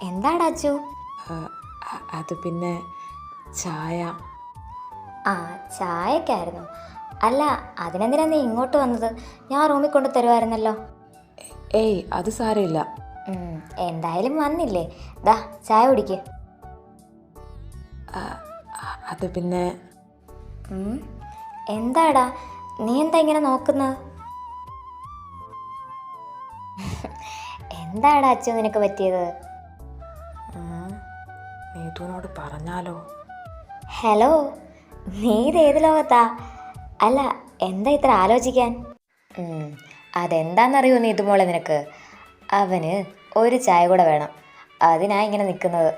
എന്താടാ അച്ചു? അത് പിന്നെ ചായ. ആ, ചായക്കായിരുന്നു. അല്ല, അതിനെന്തിനാ നീ ഇങ്ങോട്ട് വന്നത്? ഞാൻ റൂമിൽ കൊണ്ട് തരുമായിരുന്നല്ലോ. ഏയ്, അത് സാരമില്ല. എന്തായാലും വന്നില്ലേ, ദാ ചായ കുടിക്ക്. അത് പിന്നെ എന്താടാ, നീ എന്താ ഇങ്ങനെ നോക്കുന്നത്? എന്താടാ അച്ചു നിനക്ക് പറ്റിയത്? നീതുവിനോട് പറഞ്ഞാലോ? ഹലോ, നീ ഇതേത് ലോകത്താ? അല്ല, എന്താ ഇത്ര ആലോചിക്കാൻ? അതെന്താണെന്നറിയോ നീതുമോളെ നിനക്ക്? അവന് ഒരു ചായ കൂടെ വേണം, അതിനാ ഇങ്ങനെ നിൽക്കുന്നത്.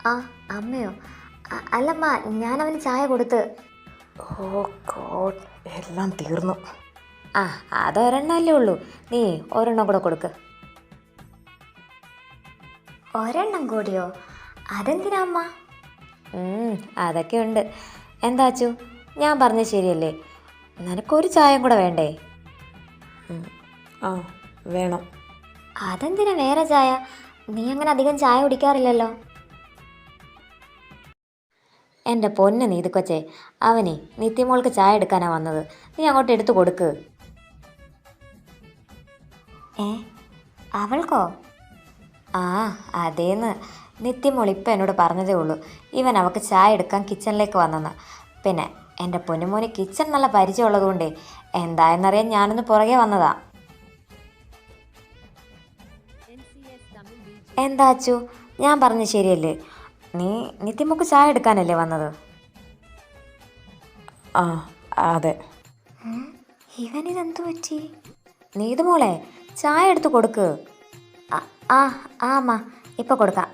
ആ, അമ്മയോ? അല്ലമ്മ, ഞാനവന് ചായ കൊടുത്ത്. ഓ ഗോഡ്, എല്ലാം തീർന്നു. ആ, അതൊരെണ്ണല്ലേ ഉള്ളൂ, നീ ഒരെണ്ണം കൂടെ കൊടുക്ക്. ഒരെണ്ണം കൂടിയോ? അതെന്തിനാ അമ്മ? അതൊക്കെ ഉണ്ട്. എന്താ അച്ചു, ഞാൻ പറഞ്ഞത് ശരിയല്ലേ? നിനക്കൊരു ചായയും കൂടെ വേണ്ടേ? ആ, വേണം. അതെന്തിനാ വേറെ ചായ? നീ അങ്ങനെ അധികം ചായ കുടിക്കാറില്ലല്ലോ. എൻ്റെ പൊന്ന് നീതുക്കൊച്ചേ, അവനെ നിത്യമോൾക്ക് ചായ എടുക്കാനാ വന്നത്, നീ അങ്ങോട്ട് എടുത്തു കൊടുക്ക്. അവൾക്കോ? ആ, അതേന്ന്. നിത്യമോൾ ഇപ്പം എന്നോട് പറഞ്ഞതേ ഉള്ളൂ, ഇവൻ അവൾക്ക് ചായ എടുക്കാൻ കിച്ചണിലേക്ക് വന്നെന്ന്. പിന്നെ എൻ്റെ പൊന്നുമോന് കിച്ചൺ നല്ല പരിചയമുള്ളതുകൊണ്ടേ എന്തായെന്നറിയാൻ ഞാനൊന്ന് പുറകെ വന്നതാ. എന്താ അച്ചു, ഞാൻ പറഞ്ഞത് ശരിയല്ലേ? നീ നിത്യമോൾക്ക് ചായ എടുക്കാനല്ലേ വന്നത്? ആ, അതെ. ഇവനിതെന്തു പറ്റി? നീതുമോളെ, ചായ എടുത്ത് കൊടുക്ക്. ആ അമ്മ, ഇപ്പം കൊടുക്കാം.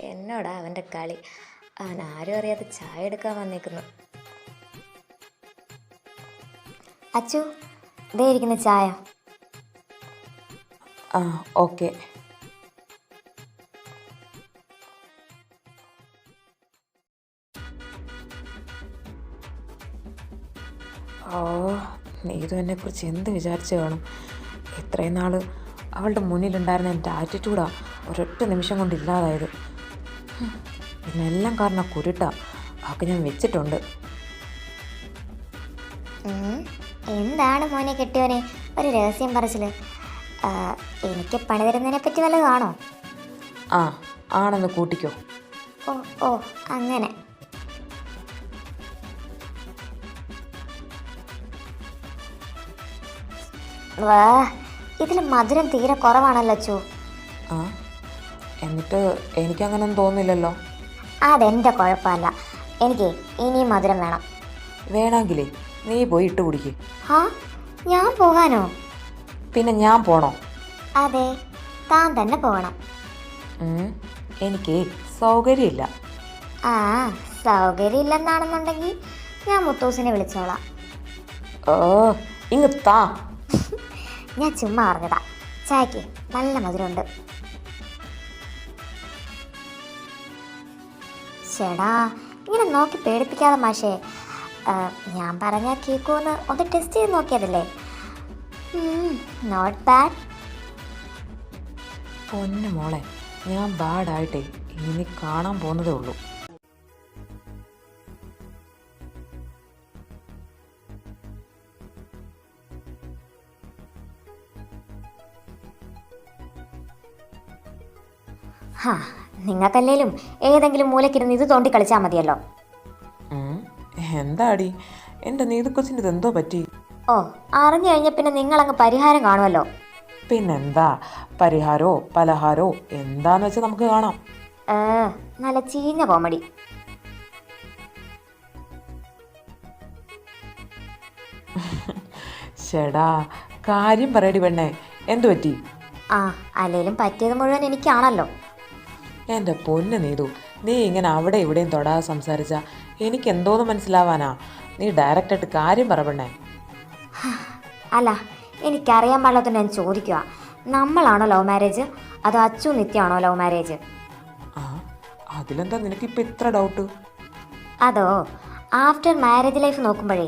എന്നോടാ അവൻ്റെ കളി. അവൻ ആരും അറിയാതെ ചായ എടുക്കാൻ വന്നേക്കുന്നു. അച്ചു, ദേ ഇരിക്കുന്ന ചായ. ആ, ഓക്കെ. ഓ, നീതു എന്നെക്കുറിച്ച് എന്ത് വിചാരിച്ചു കാണും? ഇത്രയും നാൾ അവളുടെ മുന്നിലുണ്ടായിരുന്ന എൻ്റെ ആറ്റിറ്റ്യൂഡാണ് ഒരൊറ്റ നിമിഷം കൊണ്ട് ഇല്ലാതായത്. ഇതിനെല്ലാം കാരണം കുരുട്ടാ, അവൾക്ക് ഞാൻ വെച്ചിട്ടുണ്ട്. എന്താണ് മോനെ കെട്ടിയോനെ ഒരു രഹസ്യം പറച്ചില്? എനിക്ക് പണി തരുന്നതിനെ പറ്റി വല്ലതാണോ? ആ, ആണെന്ന് കൂട്ടിക്കോ. ഓ ഓ അങ്ങനെ. വാ, ഇതിൽ മധുരം തീരെ കുറവാണല്ലോ അച്ചു. ആ, എന്നിട്ട് എനിക്കങ്ങനൊന്നും തോന്നില്ലല്ലോ. അതെൻ്റെ കുഴപ്പമല്ല, എനിക്ക് ഇനിയും മധുരം വേണം. വേണമെങ്കിലേ നീ പോയി ഇട്ട് കുടിക്ക്. ആ, ഞാൻ പോകാനോ? പിന്നെ ഞാൻ പോണോ? അതെ, താൻ തന്നെ പോകണം. എനിക്ക് സൗകര്യമില്ല. ആ, സൗകര്യം ഇല്ലെന്നാണെന്നുണ്ടെങ്കിൽ ഞാൻ മുത്തൂസിനെ വിളിച്ചോളാം. ഓ, ഇങ്ങ് താ. ഞാൻ ചുമ്മാ പറഞ്ഞതാ, ചായക്ക് നല്ല മധുരമുണ്ട്. ചേടാ, ഇങ്ങനെ നോക്കി പേടിപ്പിക്കാതെ മാഷേ. ഞാൻ പറഞ്ഞാൽ കേൾക്കുമെന്ന് ഒന്ന് ടെസ്റ്റ് ചെയ്ത് നോക്കിയതല്ലേ? Not bad. പൊന്നു മോളെ, ഞാൻ ബാഡായിട്ടേ ഇനി കാണാൻ പോകുന്നതേ ഉള്ളൂ. ഹാ, നിങ്ങൾക്കല്ലേലും ഏതെങ്കിലും മൂലക്കിരുന്ന് ഇത് തോണ്ടി കളിച്ചാൽ മതിയല്ലോ. എന്താടി, എൻ്റെ നീതുക്കൊച്ചിൻ്റെ ഇതെന്തോ പറ്റി? ഓ, അറിഞ്ഞു കഴിഞ്ഞാൽ പിന്നെ നിങ്ങളങ്ങ് പരിഹാരം കാണുമല്ലോ. പിന്നെന്താ, പരിഹാരോ പലഹാരോ എന്താന്ന് വെച്ചാൽ നമുക്ക് കാണാം. നല്ല ചീഞ്ഞ കോമഡി. ചേടാ, കാര്യം പറയടി പെണ്ണേ, എന്തു പറ്റി? ആ അല്ലേലും പറ്റിയത് മുഴുവൻ എനിക്കാണല്ലോ. എൻ്റെ പൊന്ന് നീതു, നീ ഇങ്ങനെ അവിടെ ഇവിടെയും തൊടാതെ സംസാരിച്ച എനിക്ക് എന്തോന്ന് മനസ്സിലാവാനാ? നീ ഡയറക്റ്റായിട്ട് കാര്യം പറ പെണ്ണേ. അല്ല, എനിക്കറിയാൻ പാടില്ലാത്ത ഞാൻ ചോദിക്കുക, നമ്മളാണോ ലവ് മാരേജ് അതോ അച്ചു നിത്യമാണോ ലവ് മാരേജ്? ആ, അതിലെന്താ നിനക്കിപ്പോൾ ഇത്ര ഡൗട്ട്? അതോ ആഫ്റ്റർ മാരേജ് ലൈഫ് നോക്കുമ്പോഴേ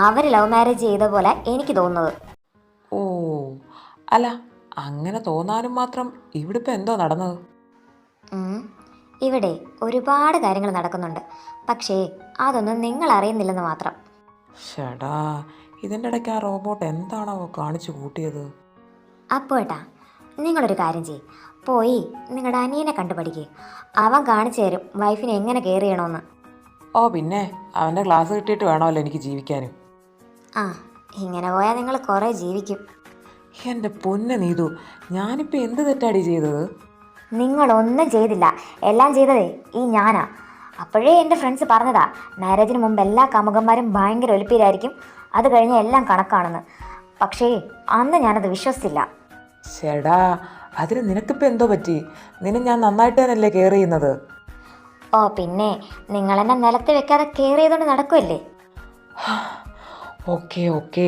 അവർ ലവ് മാരേജ് ചെയ്ത പോലെ എനിക്ക് തോന്നുന്നത്. ഓ, അല്ല, അങ്ങനെ തോന്നാനും മാത്രം ഇവിടെ ഇപ്പം എന്തോ നടന്നത്? ഇവിടെ ഒരുപാട് കാര്യങ്ങൾ നടക്കുന്നുണ്ട്, പക്ഷേ അതൊന്നും നിങ്ങൾ അറിയുന്നില്ലെന്ന് മാത്രം. ചേടാ, ഇതിൻ്റെ ഇടയ്ക്ക് ആ റോബോട്ട് എന്താണോ കാണിച്ചു കൂട്ടിയത്? അപ്പോൾ ഏട്ടാ, നിങ്ങളൊരു കാര്യം ചെയ്യ്, പോയി നിങ്ങളുടെ അനിയനെ കണ്ടുപഠിക്കുക. അവൻ കാണിച്ചു തരും വൈഫിനെ എങ്ങനെ കെയർ ചെയ്യണമെന്ന്. ഓ പിന്നെ, അവൻ്റെ ക്ലാസ് കിട്ടിയിട്ട് വേണമല്ലോ എനിക്ക് ജീവിക്കാനും. ആ, ഇങ്ങനെ പോയാൽ നിങ്ങൾ കുറേ ജീവിക്കും. എൻ്റെ പൊന്ന് നീതു, ഞാനിപ്പോൾ എന്ത് തെറ്റാടി ചെയ്തത്? നിങ്ങളൊന്നും ചെയ്തില്ല, എല്ലാം ചെയ്തതേ ഈ ഞാനാ. അപ്പോഴേ എൻ്റെ ഫ്രണ്ട്സ് പറഞ്ഞതാ, മാരേജിന് മുമ്പ് എല്ലാ കാമുകന്മാരും ഭയങ്കര ഒലിപ്പീരായിരിക്കും, അത് കഴിഞ്ഞ് എല്ലാം കണക്കാണെന്ന്. പക്ഷേ അന്ന് ഞാനത് വിശ്വസിച്ചില്ല. ചേടാ, അതിന് നിനക്കിപ്പോൾ എന്തോ പറ്റി? നിന്നെ ഞാൻ നന്നായിട്ട് തന്നെയല്ലേ കെയർ ചെയ്യുന്നത്. ഓ പിന്നെ, നിങ്ങളെന്നെ നിലത്ത് വെക്കാതെ കെയർ ചെയ്തുകൊണ്ട് നടക്കുമല്ലേ. ഓക്കെ ഓക്കെ,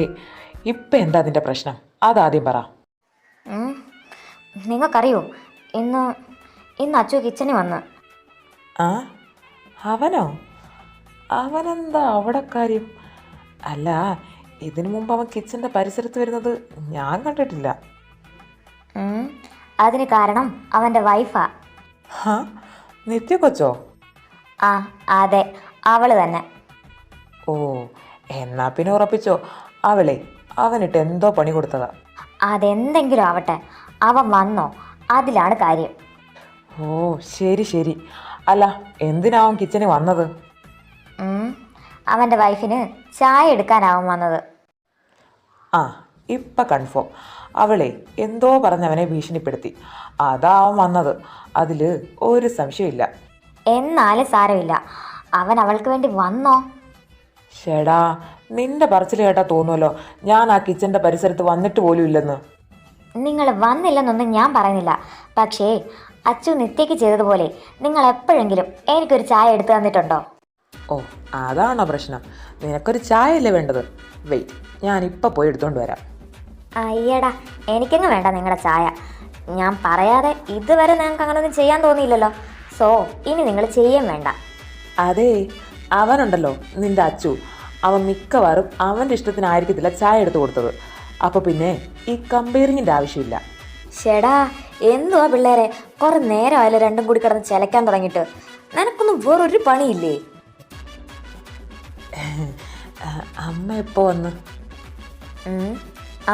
ഇപ്പം എന്താ നിൻ്റെ പ്രശ്നം? അതാദ്യം പറ. നിങ്ങൾക്കറിയോ, ഇന്ന് അച്ചു കിച്ചണിൽ വന്ന്. ആ, അവനോ? അവനെന്താ അവിടെ കാര്യം? അല്ല, ഇതിനു മുമ്പ് അവൻ കിച്ചൻ്റെ പരിസരത്ത് വരുന്നത് ഞാൻ കണ്ടിട്ടില്ല. അതിന് കാരണം അവൻ്റെ വൈഫാ. ഹാ, നിത്യ കൊച്ചോ? ആ അതെ, അവള് തന്നെ. ഓ, എന്നാ പിന്നെ ഉറപ്പിച്ചോ, അവനിട്ട് എന്തോ പണി കൊടുത്തതാ. അതെന്തെങ്കിലും ആവട്ടെ, അവൻ വന്നോ, അതിലാണ് കാര്യം. ഓ ശരി ശരി. അല്ല, എന്തിനാവും കിച്ചണിൽ വന്നത്? അവൻ്റെ വൈഫിന് ചായ എടുക്കാനാവും വന്നത്. ആ, ഇപ്പം കൺഫേം. എന്തോ പറഞ്ഞവനെ ഭീഷണിപ്പെടുത്തി, അതാവും വന്നത്. അതിൽ ഒരു സംശയമില്ല. എന്നാലും സാരമില്ല, അവൻ അവൾക്ക് വേണ്ടി വന്നോ? ചേടാ, നിന്റെ പറച്ചിൽ കേട്ടാ തോന്നുമല്ലോ ഞാൻ ആ കിച്ചൻ്റെ പരിസരത്ത് വന്നിട്ട് പോലും ഇല്ലെന്ന്. നിങ്ങൾ വന്നില്ലെന്നൊന്നും ഞാൻ പറയുന്നില്ല, പക്ഷേ അച്ചു നിത്യയ്ക്ക് ചെയ്തതുപോലെ നിങ്ങൾ എപ്പോഴെങ്കിലും എനിക്കൊരു ചായ എടുത്തു തന്നിട്ടുണ്ടോ? ഓ, അതാണോ പ്രശ്നം? നിനക്കൊരു ചായ അല്ലേ വേണ്ടത്? വെയിറ്റ്, ഞാനിപ്പോൾ പോയി എടുത്തുകൊണ്ട് വരാം. അയ്യടാ, എനിക്കങ്ങ് വേണ്ട നിങ്ങളുടെ ചായ. ഞാൻ പറയാതെ ഇതുവരെ നിങ്ങൾക്ക് അങ്ങനൊന്നും ചെയ്യാൻ തോന്നിയില്ലല്ലോ, സോ ഇനി നിങ്ങൾ ചെയ്യാൻ വേണ്ട. അതേ, അവനുണ്ടല്ലോ നിന്റെ അച്ചു, അവൻ മിക്കവാറും അവൻ്റെ ഇഷ്ടത്തിനായിരിക്കത്തില്ല ചായ എടുത്തു കൊടുത്തത്. അപ്പോൾ പിന്നെ ഈ കമ്പയറിങ്ങിൻ്റെ ആവശ്യമില്ല. ചേടാ, എന്തുവാ പിള്ളേരെ, കുറെ നേരമായാലും രണ്ടും കൂടി കിടന്ന് ചിലക്കാൻ തുടങ്ങിയിട്ട്. നിനക്കൊന്നും വേറൊരു പണിയില്ലേ? അമ്മ എപ്പോൾ വന്ന്?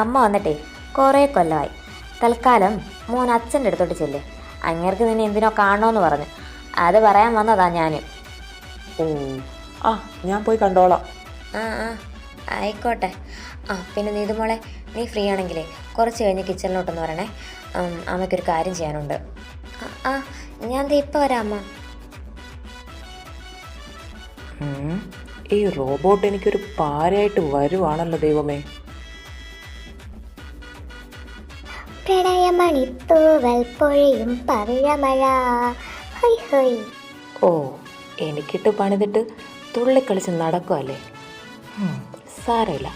അമ്മ വന്നിട്ടേ കുറേ കൊല്ലമായി. തൽക്കാലം മോൻ അച്ഛൻ്റെ അടുത്തോട്ട് ചെല്ലേ, അങ്ങേർക്ക് നിന്നെ എന്തിനോ കാണണമെന്ന് പറഞ്ഞു, അത് പറയാൻ വന്നതാ ഞാൻ. ഓ, ആ, ഞാൻ പോയി കണ്ടോളാം. ആ ആ ആയിക്കോട്ടെ. ആ പിന്നെ നീതുമോളെ, നീ ഫ്രീ ആണെങ്കിലേ കുറച്ച് കഴിഞ്ഞ് കിച്ചണിലോട്ടൊന്ന് വരണേ, അമ്മയ്ക്കൊരു കാര്യം ചെയ്യാനുണ്ട്. ആ ഞാൻ ദേ ഇപ്പോൾ വരാം അമ്മ. ഈ റോബോട്ട് എനിക്കൊരു പാരയായിട്ട് വരുവാണല്ലോ ദൈവമേ. പ്രണയമണിത്തൂവൽ പൊഴിയും പവിഴമഴ. ഓ, എനിക്കിട്ട് പണിതിട്ട് തുള്ളിക്കളിച്ച് നടക്കുമല്ലേ? സാരമില്ല,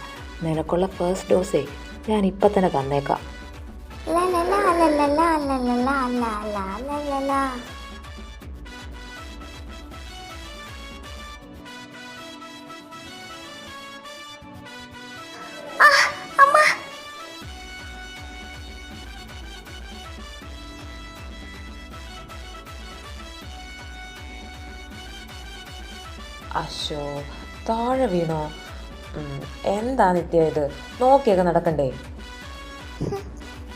നിനക്കുള്ള ഫസ്റ്റ് ഡോസേ ഞാൻ ഇപ്പം തന്നെ തന്നേക്കാം. അശോ, താഴെ വീണോ? എന്താ നിത്യ ഇത്? നോക്കിയൊക്കെ നടക്കണ്ടേ?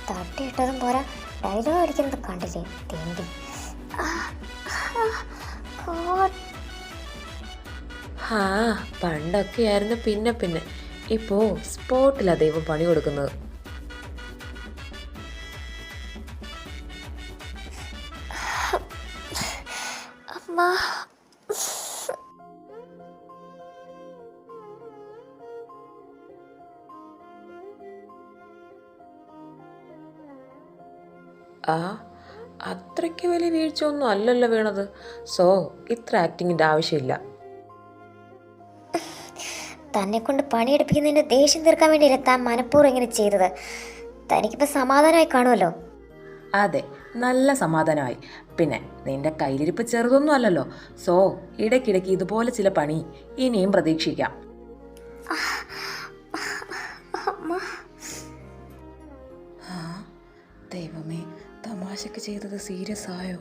തട്ടിയിട്ടതും പോരാ, ഡയലോഗ് അടിക്കുന്നത് കണ്ടില്ലേ തേണ്ടി. ഹാ, പണ്ടൊക്കെ ആയിരുന്നു പിന്നെ പിന്നെ, ഇപ്പോൾ സ്പോട്ടിലാ ദൈവം പണി കൊടുക്കുന്നത്. അമ്മ, ആ, അത്രയ്ക്ക് വലിയ വീഴ്ച ഒന്നും അല്ലല്ലോ വീണത്. സോ ഇത്ര ആക്ടിങ്ങിൻ്റെ ആവശ്യമില്ല. തന്നെ കൊണ്ട് പണിയെടുപ്പിക്കുന്നതിൻ്റെ ദേഷ്യം തീർക്കാൻ വേണ്ടിയില്ല താൻ മനഃപൂർവ്വം ഇങ്ങനെ ചെയ്തത്. തനിക്കിപ്പോൾ സമാധാനമായി കാണുമല്ലോ. അതെ, നല്ല സമാധാനമായി. പിന്നെ നിന്റെ കയ്യിലിരിപ്പ് ചെറുതൊന്നും അല്ലല്ലോ. സോ ഇടയ്ക്കിടയ്ക്ക് ഇതുപോലെ ചില പണി ഇനിയും പ്രതീക്ഷിക്കാം. ദൈവമേ, തമാശക്ക് ചെയ്തത് സീരിയസ് ആയോ?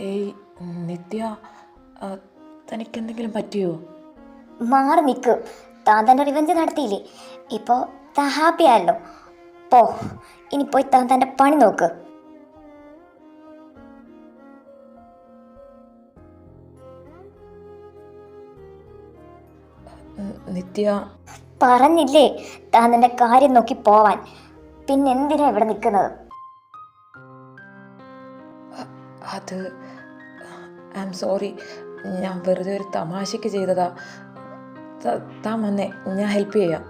ഏയ് നിത്യ, തനിക്കെന്തെങ്കിലും പറ്റിയോ? മാറി നിൽക്കൂ. താൻ തൻ്റെ റിവഞ്ച് നടത്തിയില്ലേ, ഇപ്പോൾ താൻ ഹാപ്പി ആയല്ലോ. പോ, ഇനി പോയി താൻ തൻ്റെ പണി നോക്ക്. നിത്യ, പറഞ്ഞില്ലേ താൻ നിന്റെ കാര്യം നോക്കി പോവാൻ. പിന്നെ എന്തിനാ ഇവിടെ നിൽക്കുന്നത്? അത് ഐ ആം സോറി. ഞാൻ വെറുതെ ഒരു തമാശയ്ക്ക് ചെയ്തതാ. താൻ വന്നേ, ഞാൻ ഹെൽപ്പ് ചെയ്യാം.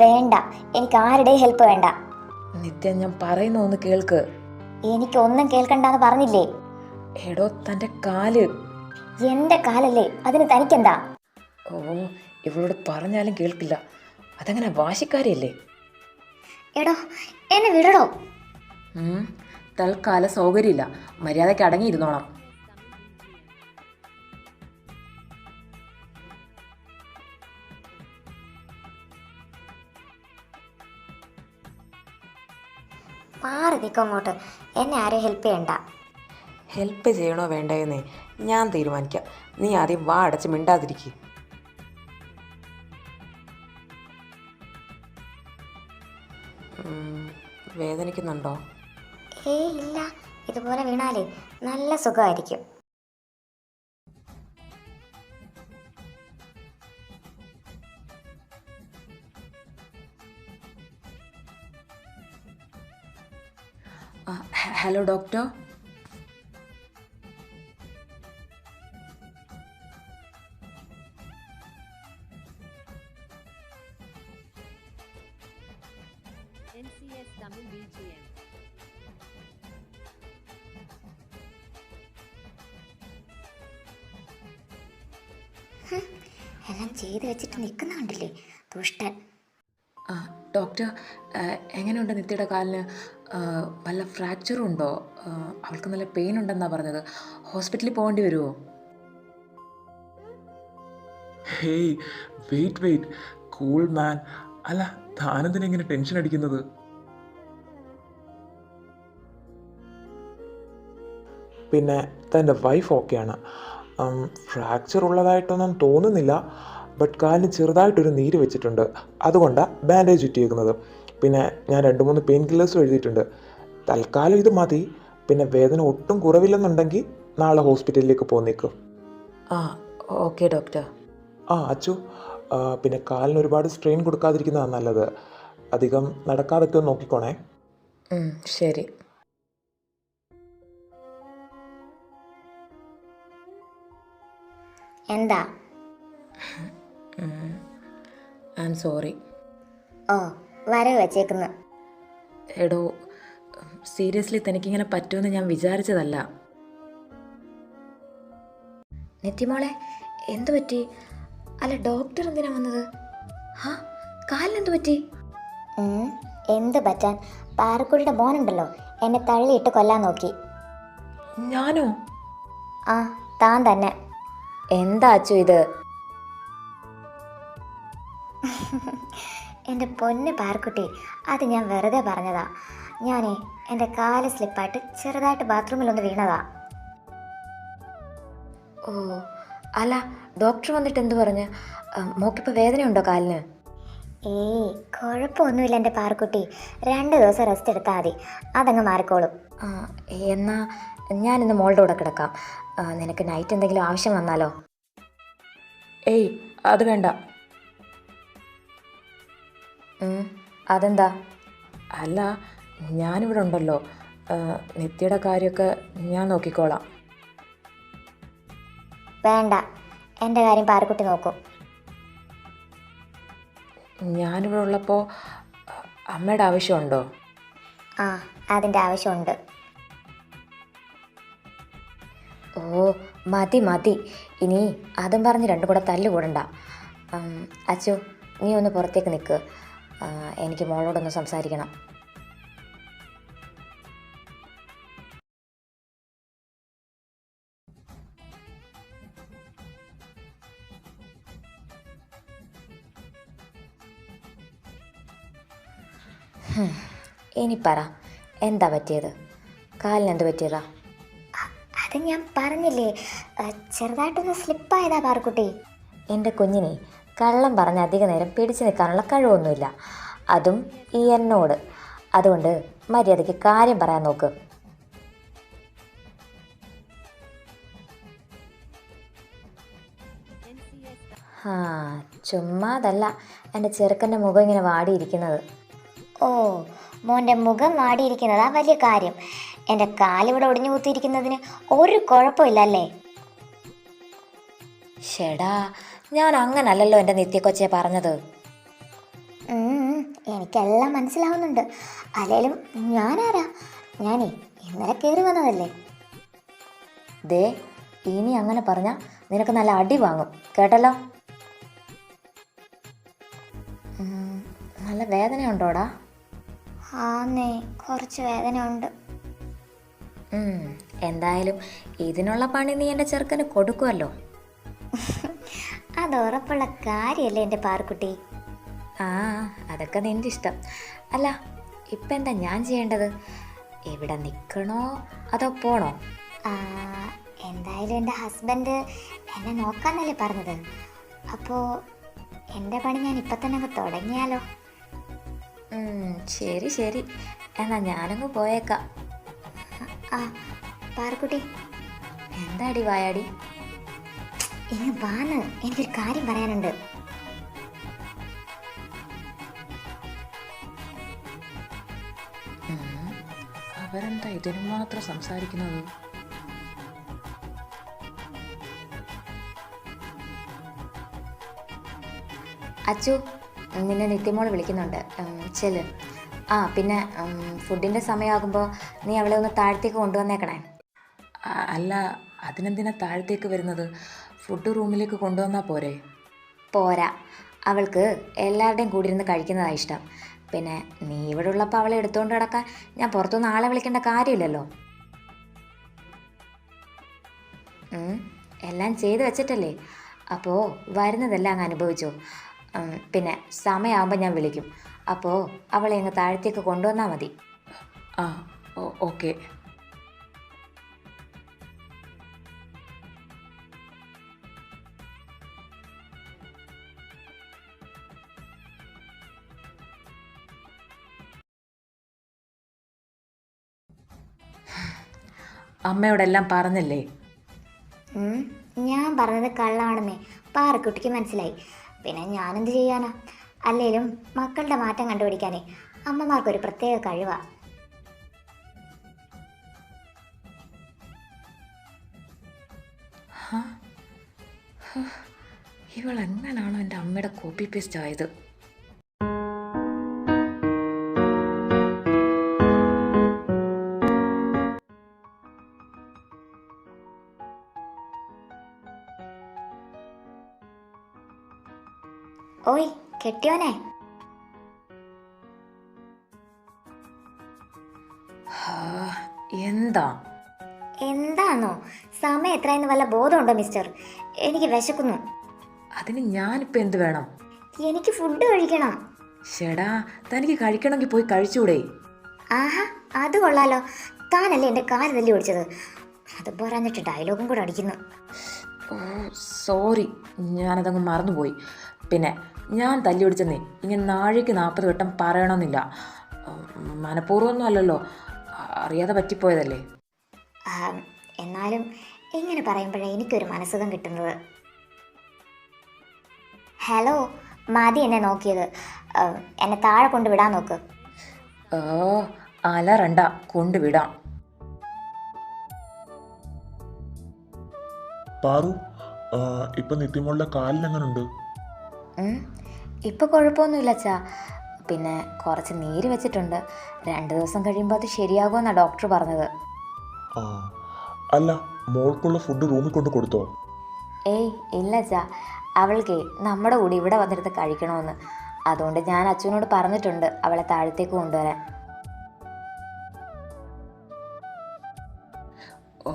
വേണ്ട, എനിക്ക് ആരുടെയും ഹെൽപ്പ് വേണ്ട. നിത്യ, ഞാൻ പറയുന്ന ഒന്ന് കേൾക്ക്. എനിക്കൊന്നും കേൾക്കണ്ടെന്ന് പറഞ്ഞില്ലേ? എടോ, തൻ്റെ കാല്. എൻ്റെ കാലല്ലേ, അതിന് തനിക്കെന്താ? ഓ, ഇവളോട് പറഞ്ഞാലും കേൾക്കില്ല. അതങ്ങനെ വാശിക്കാരിയല്ലേ? എടോ, എന്നെ വിടടോ. തൽക്കാല സൗകര്യമില്ല. മര്യാദയ്ക്ക് അടങ്ങിയിരുന്നോണം. മാറി നിൽക്കും അങ്ങോട്ട്. എന്നെ ആരെയും ഹെൽപ്പ് ചെയ്യണ്ട. ഹെൽപ്പ് ചെയ്യണോ വേണ്ടയെന്നേ ഞാൻ തീരുമാനിക്കാം. നീ ആദ്യം വാ അടച്ച് മിണ്ടാതിരിക്കുക. വേദനിക്കുന്നുണ്ടോ? ഏയ് ഇല്ല, ഇതുപോലെ വീണാലേ നല്ല സുഖമായിരിക്കും. Hello doctor. NCS Tamil BGM. എല്ലാം ചെയ്ത് വെച്ചിട്ട് നിൽക്കുന്ന കണ്ടില്ലേ, ദുഷ്ടൻ. ഡോക്ടർ, എങ്ങനെയുണ്ട് നിത്യയുടെ കാലിന്? വല്ല ഫ്രാക്ചറും ഉണ്ടോ? അവൾക്ക് നല്ല പെയിൻ ഉണ്ടെന്നാണ് പറഞ്ഞത്. ഹോസ്പിറ്റലിൽ പോകേണ്ടി വരുമോ? Hey, wait cool man. അല്ല, താനെന്തിനെങ്ങനെ ടെൻഷൻ അടിക്കുന്നത്? പിന്നെ തൻ്റെ വൈഫ് ഓക്കെയാണ്. ഫ്രാക്ചർ ഉള്ളതായിട്ടൊന്നും തോന്നുന്നില്ല. ബട്ട് കാലിന് ചെറുതായിട്ടൊരു നീര് വെച്ചിട്ടുണ്ട്. അതുകൊണ്ടാണ് ബാൻഡേജ് ചുറ്റിയേക്കുന്നത്. പിന്നെ ഞാൻ 2-3 പെയിൻ കില്ലേഴ്സും എഴുതിയിട്ടുണ്ട്. തൽക്കാലം ഇത് മതി. പിന്നെ വേദന ഒട്ടും കുറവില്ലെന്നുണ്ടെങ്കിൽ നാളെ ഹോസ്പിറ്റലിലേക്ക് പോന്നേക്കും. Okay doctor. അച്ചു, പിന്നെ കാലിന് ഒരുപാട് സ്ട്രെയിൻ കൊടുക്കാതിരിക്കുന്നതാണ് നല്ലത്. അധികം നടക്കാതൊക്കെ ഒന്ന് നോക്കിക്കോണേ. ശരി. എന്താ? I am sorry. ഓ, വരവ് വെച്ചേക്കുന്നു. എടോ, സീരിയസ്ലി തനിക്കിങ്ങനെ പറ്റുമെന്ന് ഞാൻ വിചാരിച്ചതല്ല. നെറ്റിമോളെ, എന്തു പറ്റി? അല്ല, ഡോക്ടർ എന്തിനാ വന്നത്? കാലിനെന്തു പറ്റി? എന്ത് പറ്റാൻ? പാറക്കുടിയുടെ മോനുണ്ടല്ലോ, എന്നെ തള്ളിയിട്ട് കൊല്ലാൻ നോക്കി. ഞാനോ? താൻ തന്നെ. എന്താ അച്ചു ഇത്? എൻ്റെ പൊന്ന് പാറക്കുട്ടി, അത് ഞാൻ വെറുതെ പറഞ്ഞതാ. ഞാനേ എൻ്റെ കാല് സ്ലിപ്പായിട്ട് ചെറുതായിട്ട് ബാത്റൂമിലൊന്ന് വീണതാ. ഓ, അല്ല, ഡോക്ടർ വന്നിട്ട് എന്തു പറഞ്ഞ്? മോക്കിപ്പോൾ വേദനയുണ്ടോ കാലിന്? ഏയ്, കുഴപ്പമൊന്നുമില്ല എൻ്റെ പാറക്കുട്ടി. 2 ദിവസം റെസ്റ്റ് എടുത്താൽ മതി, അതങ്ങ് മാറിക്കോളും. എന്നാ ഞാനിന്ന് മോളുടെ കൂടെ കിടക്കാം. നിനക്ക് നൈറ്റ് എന്തെങ്കിലും ആവശ്യം വന്നാലോ? ഏയ്, അത് വേണ്ട. അതെന്താ? അല്ല, ഞാനിവിടെ ഉണ്ടല്ലോ. നിത്യയുടെ കാര്യമൊക്കെ ഞാൻ നോക്കിക്കോളാം. വേണ്ട, എൻ്റെ കാര്യം പാറക്കുട്ടി നോക്കും. ഞാനിവിടെ ഉള്ളപ്പോൾ അമ്മയുടെ ആവശ്യമുണ്ടോ? ആ, അതിൻ്റെ ആവശ്യമുണ്ട്. ഓ മതി മതി, ഇനി അതും പറഞ്ഞ് രണ്ടും കൂടെ തല്ലുകൂടണ്ട. അച്ചു, നീ ഒന്ന് പുറത്തേക്ക് നിൽക്ക്, എനിക്ക് മോളോടൊന്ന് സംസാരിക്കണം. ഇനി പറ, എന്താ പറ്റിയത്? കാലിന് എന്ത് പറ്റിയതാ? അത് ഞാൻ പറഞ്ഞില്ലേ, ചെറുതായിട്ടൊന്ന് സ്ലിപ്പായതാ പാറക്കുട്ടി. എൻ്റെ കുഞ്ഞിനെ കള്ളം പറഞ്ഞ് അധിക നേരം പിടിച്ചു നിൽക്കാനുള്ള കഴിവൊന്നുമില്ല, അതും ഈ എന്നോട്. അതുകൊണ്ട് മര്യാദയ്ക്ക് കാര്യം പറയാൻ നോക്ക്. ആ, ചുമ്മാതല്ല എൻ്റെ ചെറുക്കൻ്റെ മുഖം ഇങ്ങനെ വാടിയിരിക്കുന്നത്. ഓ, മോൻ്റെ മുഖം വാടിയിരിക്കുന്നതാ വലിയ കാര്യം. എൻ്റെ കാലിവിടെ ഒടിഞ്ഞു കുത്തിയിരിക്കുന്നതിന് ഒരു കുഴപ്പമില്ലല്ലേ? ഷെടാ, ഞാൻ അങ്ങനല്ലല്ലോ എൻ്റെ നിത്യക്കൊച്ചയെ പറഞ്ഞത്. എനിക്കെല്ലാം മനസ്സിലാവുന്നുണ്ട്. അല്ലേലും ഞാനാരാ? ഞാനേ ഇന്നലെ കയറി വന്നതല്ലേ. ദേ, ഇനി അങ്ങനെ പറഞ്ഞാൽ നിനക്ക് നല്ല അടി വാങ്ങും, കേട്ടല്ലോ. നല്ല വേദനയുണ്ടോടാ? ആന്നേ, കുറച്ച് വേദന ഉണ്ട്. എന്തായാലും ഇതിനുള്ള പണി നീ എൻ്റെ ചെറുക്കന് കൊടുക്കുമല്ലോ. അത് ഉറപ്പുള്ള കാര്യമല്ലേ എൻ്റെ പാറക്കുട്ടി? ആ, അതൊക്കെ നിൻ്റെ ഇഷ്ടം. അല്ല, ഇപ്പം എന്താ ഞാൻ ചെയ്യേണ്ടത്? ഇവിടെ നിൽക്കണോ അതോ പോണോ? എന്തായാലും എൻ്റെ ഹസ്ബൻഡ് എന്നെ നോക്കാന്നല്ലേ പറഞ്ഞത്. അപ്പോൾ എൻ്റെ പണി ഞാൻ ഇപ്പം തന്നെ അങ്ങ് തുടങ്ങിയാലോ? ശരി ശരി, എന്നാൽ ഞാനങ്ങ് പോയേക്കാം. ആ പാറക്കുട്ടി, എന്താടി വായാടി? ഇങ്ങ് വാന്ന്, എനിക്കൊരു കാര്യം പറയാനുണ്ട്. അവരെന്താ ഇതിനു മാത്രം സംസാരിക്കുന്നത്? അച്ചു, നിന്നെ നിത്യമോൾ വിളിക്കുന്നുണ്ട്, ചെല്ല്. ആ പിന്നെ ഫുഡിൻ്റെ സമയമാകുമ്പോൾ നീ അവളെ ഒന്ന് താഴത്തേക്ക് കൊണ്ടുവന്നേക്കണേ. അല്ല, അതിനെന്തിനാ താഴത്തേക്ക് വരുന്നത്? ഫുഡ് റൂമിലേക്ക് കൊണ്ടുവന്നാൽ പോരെ? പോരാ, അവൾക്ക് എല്ലാവരുടെയും കൂടി ഇരുന്ന് കഴിക്കുന്നതാണ് ഇഷ്ടം. പിന്നെ നീ ഇവിടെ ഉള്ളപ്പോൾ അവളെ എടുത്തുകൊണ്ട് കിടക്കാൻ ഞാൻ പുറത്തുനിന്ന് ആളെ വിളിക്കേണ്ട കാര്യമില്ലല്ലോ. എല്ലാം ചെയ്ത് വെച്ചിട്ടല്ലേ, അപ്പോൾ വരുന്നതെല്ലാം അങ്ങ് അനുഭവിച്ചോ. പിന്നെ സമയമാകുമ്പോൾ ഞാൻ വിളിക്കും, അപ്പോൾ അവളെ അങ്ങ് താഴത്തേക്ക് കൊണ്ടുവന്നാൽ മതി. ആ, ഓക്കെ. അമ്മയോടെല്ലാം പറഞ്ഞല്ലേ? ഞാൻ പറഞ്ഞത് കള്ളമാണെന്നേ പാറക്കുട്ടിക്ക് മനസ്സിലായി. പിന്നെ ഞാനെന്ത് ചെയ്യാനാ? അല്ലേലും മക്കളുടെ മാറ്റം കണ്ടുപിടിക്കാനേ അമ്മമാർക്കൊരു പ്രത്യേക കഴിവാ. ഇവളെങ്ങനാണോ എൻ്റെ അമ്മയുടെ കോപ്പി പേസ്റ്റ് ആയത്? ഓയ് കെട്ടിയോനെ, എന്താ? എന്താണോ സമയം എത്രയെന്ന് വല്ല ബോധമുണ്ടോ മിസ്റ്റർ? എനിക്ക് വിശക്കുന്നു. അതിന് ഞാനിപ്പോൾ എന്ത് വേണം? എനിക്ക് ഫുഡ് കഴിക്കണം. ഷെടാ, തനിക്ക് കഴിക്കണമെങ്കിൽ പോയി കഴിച്ചൂടെ? ആഹാ, അത് കൊള്ളാലോ. താനല്ലേ എൻ്റെ കാല് തല്ലി ഓടിച്ചത്. അത് പറഞ്ഞിട്ട് ഡയലോഗും കൂടെ അടിക്കുന്നു. ഓ സോറി, ഞാനതങ്ങ് മറന്നുപോയി. പിന്നെ ഞാൻ തല്ലി ഓടിച്ചെന്നേ ഇങ്ങനെ നാഴിക്ക് 40 വട്ടം പറയണമെന്നില്ല. മനഃപൂർവ്വമൊന്നും അല്ലല്ലോ, അറിയാതെ പറ്റിപ്പോയതല്ലേ. എന്നാലും ഇങ്ങനെ പറയുമ്പോഴേ എനിക്കൊരു മനസ്സുഖം കിട്ടുന്നത്. ഹലോ, മതി എന്നെ നോക്കിയത്. എന്നെ താഴെ കൊണ്ടുവിടാൻ നോക്ക്. അലറണ്ട, കൊണ്ടുവിടാം. പാറു, ഇപ്പം നിത്യമോളുടെ കാലിനെങ്ങനുണ്ട്? ഇപ്പോൾ കുഴപ്പമൊന്നുമില്ല അച്ഛാ. പിന്നെ കുറച്ച് നീര് വെച്ചിട്ടുണ്ട്. 2 ദിവസം കഴിയുമ്പോൾ അത് ശരിയാകുമെന്നാണ് ഡോക്ടർ പറഞ്ഞത്. ആ, അല്ല, മോൾക്കുള്ള ഫുഡ് റൂമിൽ കൊണ്ട് കൊടുത്തോ? ഏയ് ഇല്ല അച്ഛാ, അവൾക്ക് നമ്മുടെ കൂടെ ഇവിടെ വന്നിരുന്ന് കഴിക്കണമെന്ന്. അതുകൊണ്ട് ഞാൻ അച്ഛനോട് പറഞ്ഞിട്ടുണ്ട് അവളെ താഴത്തേക്ക് കൊണ്ടുവരാൻ. ഓ,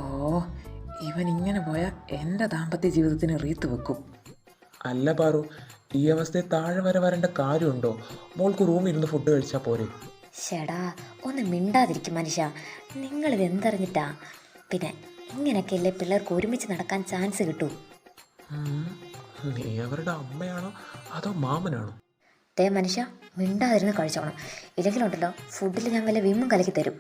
ഇവൻ ഇങ്ങനെ പോയാൽ എൻ്റെ ദാമ്പത്യ ജീവിതത്തിന് റീത്ത് വെക്കും. അല്ല പാറു, ഈ അവസ്ഥയിൽ താഴെ വരെ വരേണ്ട കാര്യമുണ്ടോ? മോൾക്ക് റൂമിൽ ഇരുന്ന് ഫുഡ് കഴിച്ചാൽ പോരെ? ചേടാ, ഒന്ന് മിണ്ടാതിരിക്കും മനുഷ്യ. നിങ്ങളിത് എന്തറിഞ്ഞിട്ടാ? പിന്നെ ഇങ്ങനെയൊക്കെയല്ലേ പിള്ളേർക്ക് ഒരുമിച്ച് നടക്കാൻ ചാൻസ് കിട്ടൂ. നീ അവരുടെ അമ്മയാണോ അതോ മാമനാണോ? ദേ മനുഷ്യ, മിണ്ടാതിരുന്ന് കഴിച്ചോണം. ഇല്ലെങ്കിലുണ്ടല്ലോ ഫുഡിൽ ഞാൻ വല്ല വിമ്മും കലക്കി തരും.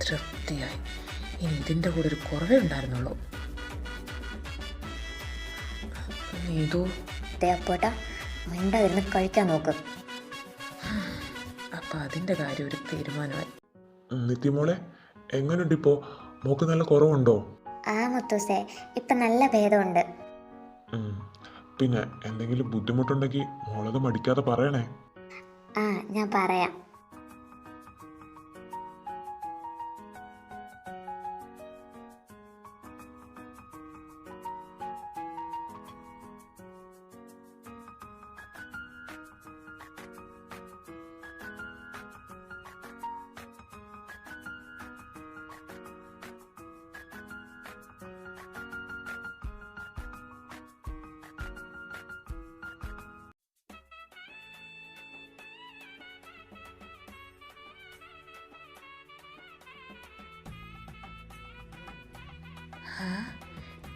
തൃപ്തിയായി. ഇനി ഇതിൻ്റെ കൂടെ ഒരു കുറവേ ഉണ്ടായിരുന്നുള്ളൂ. നീതു, ദേ അപ്പോട്ടാ, മിണ്ടാതിരുന്ന് കഴിക്കാൻ നോക്ക്. അപ്പം അതിൻ്റെ കാര്യം ഒരു തീരുമാനമായി. നിത്യമോളെ, എങ്ങനെയുണ്ട് ഇപ്പോൾ? മോക്ക് നല്ല കുറവുണ്ടോ? ആ മുത്തൂസേ, ഇപ്പം നല്ല ഭേദമുണ്ട്. പിന്നെ എന്തെങ്കിലും ബുദ്ധിമുട്ടുണ്ടെങ്കിൽ മോളത് മടിക്കാതെ പറയണേ. ആ, ഞാൻ പറയാം.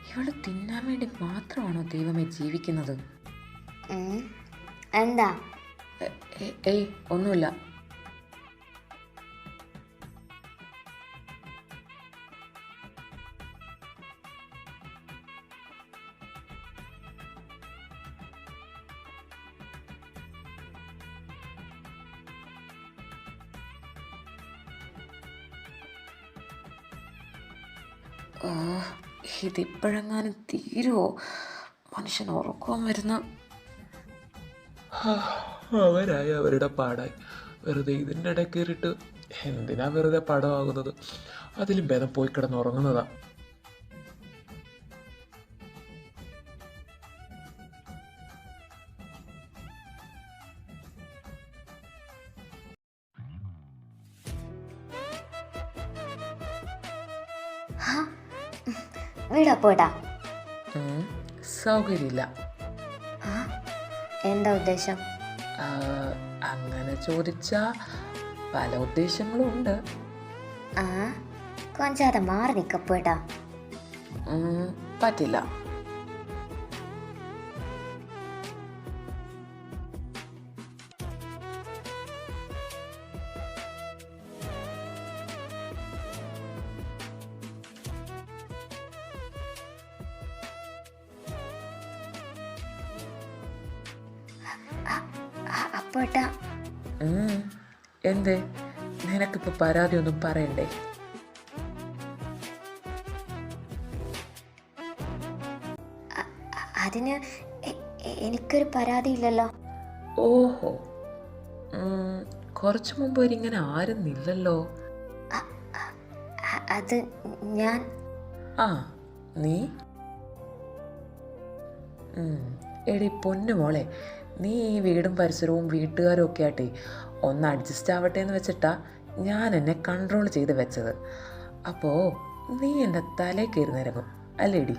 ഇവള് തിന്നാൻ വേണ്ടി മാത്രമാണോ ദൈവമേ ജീവിക്കുന്നത്? എന്താ? ഏയ് ഒന്നുമില്ല. ഇതിപ്പോഴെങ്ങാനും തീരുവോ? മനുഷ്യൻ ഉറക്കം വരുന്ന. അവരായി അവരുടെ പാടായി. വെറുതെ ഇതിൻ്റെ ഇടയിൽ കയറിയിട്ട് എന്തിനാ വെറുതെ പടമാകുന്നത്? അതിലും ഭേദം പോയി കിടന്നുറങ്ങുന്നതാ. വീടാ പോയിട്ടാ? സൗകര്യമില്ല. എന്താ ഉദ്ദേശം? അങ്ങനെ ചോദിച്ചാ പല ഉദ്ദേശങ്ങളും ഉണ്ട്. ആ, കൊഞ്ചാതെ മാറി നിൽക്കപ്പോയിട്ടാ. പറ്റില്ല. അപ്പോട്ടാ, എന്തേ? നിനക്കിപ്പോൾ പരാതി ഒന്നും പറയണ്ടേ? അതിന് എനിക്കൊരു പരാതിയില്ലല്ലോ. ഓഹോ, കുറച്ചു മുമ്പ് ഇങ്ങനെ ആരുന്നില്ലല്ലോ. അത് ഞാൻ. ആ, നീ? എടി പൊന്നു മോളെ, നീ ഈ വീടും പരിസരവും വീട്ടുകാരും ഒക്കെ ആട്ടെ ഒന്ന് അഡ്ജസ്റ്റ് ആവട്ടെ എന്ന് വെച്ചിട്ടാ ഞാൻ എന്നെ കൺട്രോൾ ചെയ്ത് വെച്ചത്. അപ്പോൾ നീ എൻ്റെ തലയിൽ കയറി നിരങ്ങും അല്ലേടി?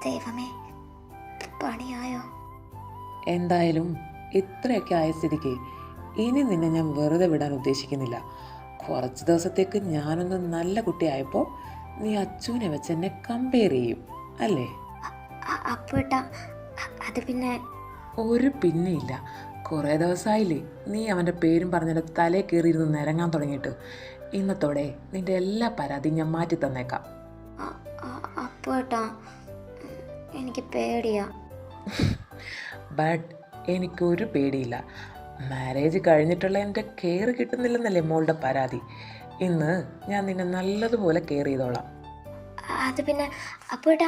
ദൈവമേ, പണിയായോ? എന്തായാലും ഇത്രയൊക്കെ ആയ സ്ഥിതിക്ക് ഇനി നിന്നെ ഞാൻ വെറുതെ വിടാൻ ഉദ്ദേശിക്കുന്നില്ല. കുറച്ച് ദിവസത്തേക്ക് ഞാനൊന്ന് നല്ല കുട്ടിയായപ്പോൾ നീ അച്ഛനെ വെച്ച് എന്നെ കമ്പയർ ചെയ്യും അല്ലേ? അപ്പോട്ടാ, അത് പിന്നെ ഒരു പിന്നെയില്ല. കുറേ ദിവസമായില്ലേ നീ അവൻ്റെ പേരും പറഞ്ഞിട്ട് തലേ കയറിയിരുന്ന് നിരങ്ങാൻ തുടങ്ങിയിട്ട്. ഇന്നത്തോടെ നിന്റെ എല്ലാ പരാതിയും ഞാൻ മാറ്റി തന്നേക്കാം. അപ്പേട്ടാ എനിക്ക് പേടിയാ. ബട്ട് എനിക്കൊരു പേടിയില്ല. മാരേജ് കഴിഞ്ഞിട്ടുള്ള എൻ്റെ കെയർ കിട്ടുന്നില്ലെന്നല്ലേ മോളുടെ പരാതി. ഇന്ന് ഞാൻ നിന്നെ നല്ലതുപോലെ കെയർ ചെയ്തോളാം. അത് പിന്നെ അപ്പേട്ടാ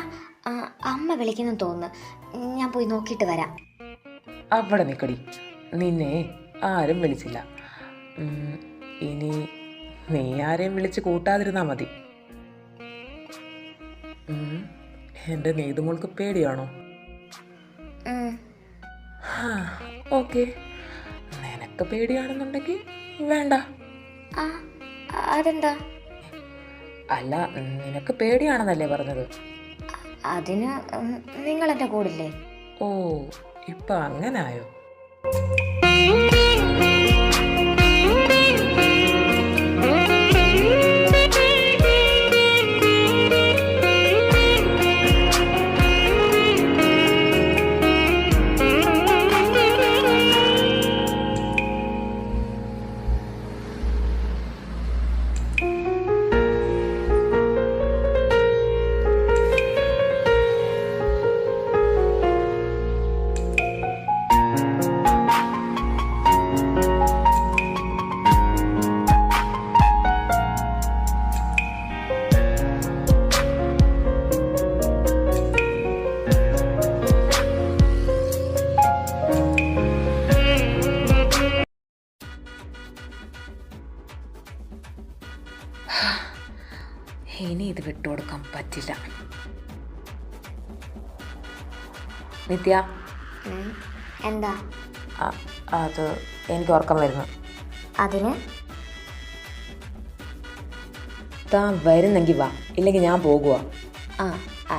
അമ്മ വിളിക്കുന്നു തോന്നുന്നു, ഞാൻ പോയി നോക്കിയിട്ട് വരാം. അവിടെ നിൽക്കടി, നിന്നെ ആരും വിളിച്ചില്ല. ഇനി നീ ആരെയും വിളിച്ച് കൂട്ടാതിരുന്നാൽ മതി. എൻ്റെ നെയ്തുമോൾക്ക് പേടിയാണോ? ഓക്കെ, നിനക്ക് പേടിയാണെന്നുണ്ടെങ്കിൽ വേണ്ട. അതെന്താ? അല്ല, നിനക്ക് പേടിയാണെന്നല്ലേ പറഞ്ഞത്? അതിന് നിങ്ങൾ എൻ്റെ കൂടില്ലേ? ഓ, ഇപ്പൊ അങ്ങനായോ? ഇനി ഇത് വിട്ടുകൊടുക്കാൻ പറ്റില്ല. നിത്യ, എന്താ? അത് എനിക്ക് ഉറക്കം വരുന്നു. അതിന് താൻ വരുന്നെങ്കിൽ വാ, ഇല്ലെങ്കിൽ ഞാൻ പോകുക.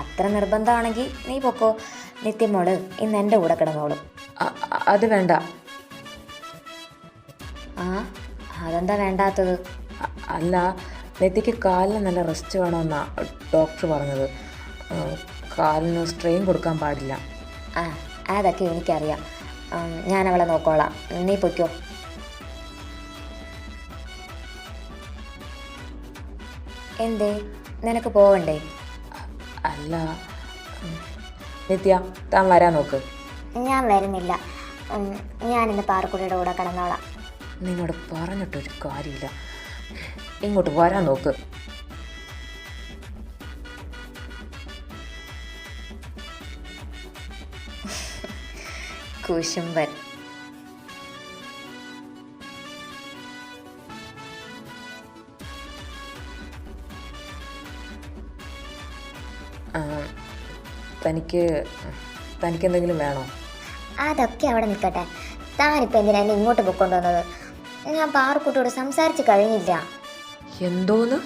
അത്ര നിർബന്ധമാണെങ്കിൽ നീ പൊക്കോ. നിത്യമോള് ഇന്ന് എൻ്റെ കൂടെ കിടന്നോളും. അത് വേണ്ട. അതെന്താ വേണ്ടാത്തത്? അല്ല, നെത്തിക്ക് കാലിന് നല്ല റെസ്റ്റ് വേണമെന്നാ ഡോക്ടർ പറഞ്ഞത്. കാലിന് സ്ട്രെയിൻ കൊടുക്കാൻ പാടില്ല. അതൊക്കെ എനിക്കറിയാം. ഞാൻ അവളെ നോക്കോളാം, നീ പൊയ്ക്കോ. എന്തേ, നിനക്ക് പോവണ്ടേ? അല്ല നിത്യ, താൻ വരാൻ നോക്ക്. ഞാൻ വരുന്നില്ല, ഞാനിന്ന് പാറക്കുട്ടിയുടെ കൂടെ കിടന്നോളാം. നിന്നോട് പറഞ്ഞിട്ടൊരു കാര്യമില്ല, ഇങ്ങോട്ട് വരാൻ നോക്ക്. കുശുംബൻ. തനിക്കെന്തെങ്കിലും വേണോ? അതൊക്കെ അവിടെ നിൽക്കട്ടെ. താനിപ്പോൾ എന്തിനാ എന്നെ ഇങ്ങോട്ട് പൊക്കൊണ്ടുവന്നത്? ഞാൻ പാറക്കുട്ടിയോട് സംസാരിച്ച് കഴിഞ്ഞില്ല. എന്തോന്ന്?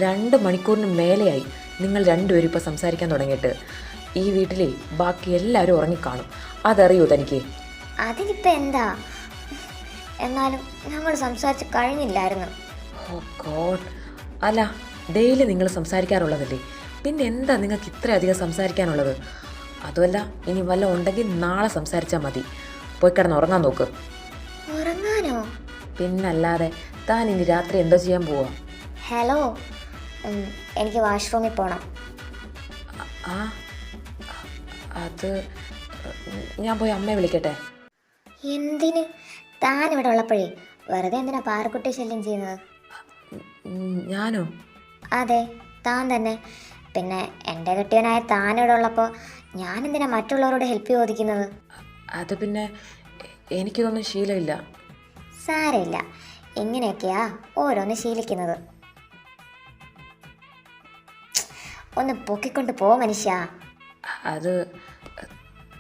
2 മണിക്കൂറിന് മേലെയായി നിങ്ങൾ രണ്ടുപേരും ഇപ്പോൾ സംസാരിക്കാൻ തുടങ്ങിയിട്ട്. ഈ വീട്ടിലെ ബാക്കി എല്ലാവരും ഉറങ്ങിക്കാണും, അതറിയോ തനിക്ക്? അതിനിപ്പോൾ എന്താ? എന്നാലും ഞങ്ങൾ സംസാരിച്ച് കഴിഞ്ഞില്ലായിരുന്നു. ഓ ഗോഡ്. അല്ല, ഡെയിലി നിങ്ങൾ സംസാരിക്കാറുള്ളതല്ലേ, പിന്നെ എന്താ നിങ്ങൾക്ക് ഇത്രയധികം സംസാരിക്കാനുള്ളത്? അതുമല്ല, ഇനി വല്ല ഉണ്ടെങ്കിൽ നാളെ സംസാരിച്ചാൽ മതി. പോയി കിടന്ന് ഉറങ്ങാൻ നോക്ക്. ഉറങ്ങാനോ? പിന്നല്ലാതെ. താൻ ഇനി രാത്രി എന്തോ ചെയ്യാൻ പോവാ? ഹലോ, എനിക്ക് വാഷ്റൂമിൽ പോകണം. അത് ഞാൻ പോയി അമ്മയെ വിളിക്കട്ടെ. എന്തിന്? താൻ ഇവിടെ ഉള്ളപ്പോഴേ വെറുതെ എന്തിനാ പാറക്കുട്ടി ശല്യം ചെയ്യുന്നത്? ഞാനോ? അതെ, താൻ തന്നെ. പിന്നെ എൻ്റെ കെട്ടിയവനായ താൻ ഇവിടെ ഉള്ളപ്പോൾ ഞാനെന്തിനാ മറ്റുള്ളവരോട് ഹെൽപ്പ് ചോദിക്കുന്നത്? അത് പിന്നെ എനിക്കിതൊന്നും ശീലമില്ല. സാരമില്ല, ഇങ്ങനെയൊക്കെയാ ഓരോന്ന് ശീലിക്കുന്നത്. ഒന്ന് പൊക്കിക്കൊണ്ട് പോ മനുഷ്യ. അത്